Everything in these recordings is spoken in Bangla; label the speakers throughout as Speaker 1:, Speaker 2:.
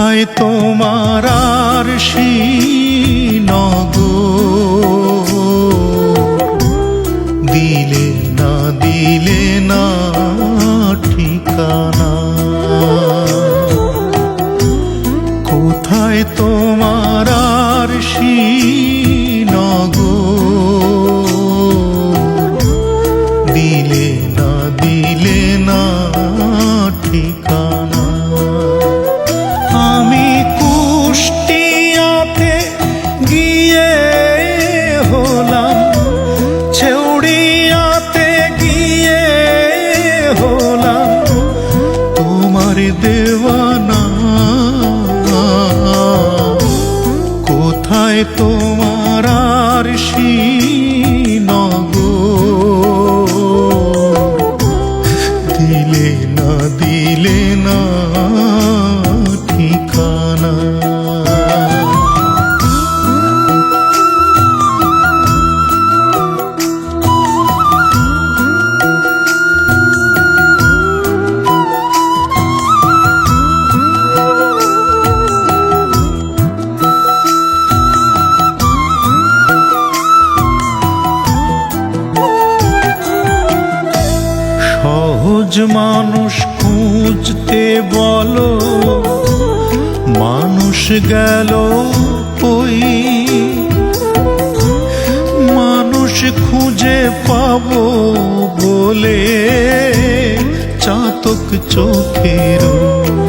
Speaker 1: কোথায় তোমার আরশি নগর, দিলে না ঠিকানা। কোথায় তোমার আরশি নগর, দিলে না ঠিকানা। আমি কুষ্টিয়াতে গিয়ে হলাম, ছেউড়িয়াতে গিয়ে হলাম তোমার দেওয়ানা। কোথায় তোমার আরশি নগর, দিলে না ঠিকানা। সহজ মানুষ খুঁজতে বলো, মানুষ গেল কই? মানুষ খুঁজে পাবো বলে চাতক চোখের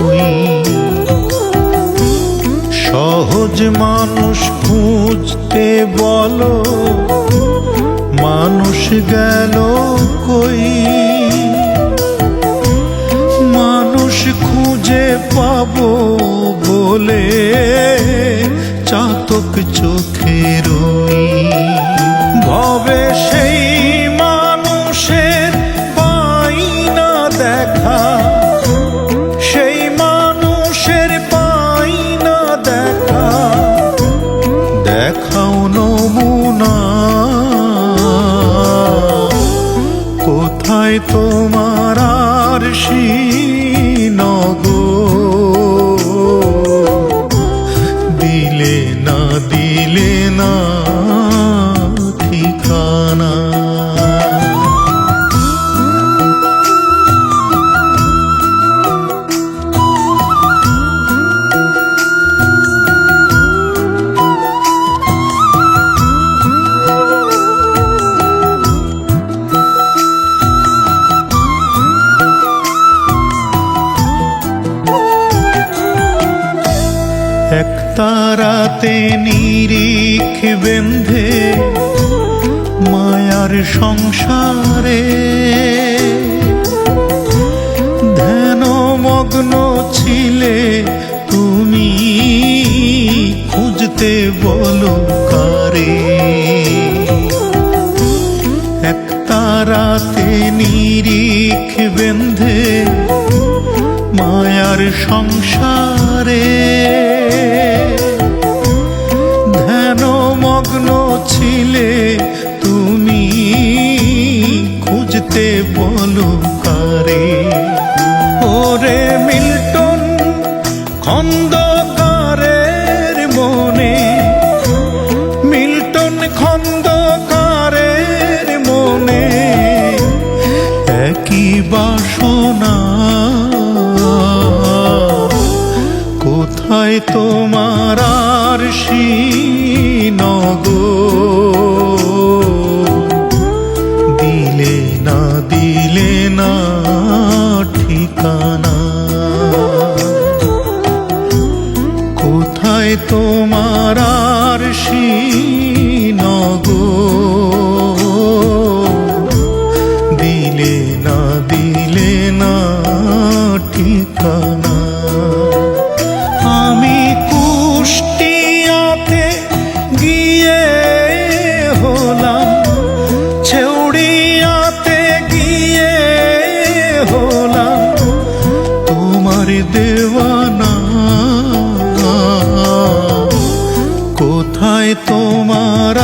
Speaker 1: ওই। সহজ মানুষ খুঁজতে বলো, মানুষ গেল কই? মানুষ খুঁজে পাবো বলে চাতক চোখের ওই। ভবে সেই মানুষের পাই না দেখা, সেই মানুষের পাই না দেখা। দেখাও নমুনা, কোথায় তোমার আরশি নগর, দিলে না ঠিকানা। এক তারাতে নিরিখ বেঁধে মায়ার সংসারে ধ্যানমগ্ন ছিলে তুমি, খুঁজতে বলো কারে? এক তারাতে নিরিখ বেঁধে মায়ার সংসারে ধ্যানমগ্ন ছিলে তুমি, খুঁজতে বলো কারে? ওরে মিল্টন খন্দকারের মনে, মিল্টন খন্দকারের মনে একই বাসনা। কোথায় তোমার আরশি নগর, দিলে না ঠিকানা। কোথায় তোমার আরশি নগর, দিলে না ঠিকানা। আমি কুষ্টিয়াতে গিয়ে হলাম, ছেউড়িয়াতে গিয়ে হলাম তোমার দেওয়ানা। কোথায় তোমার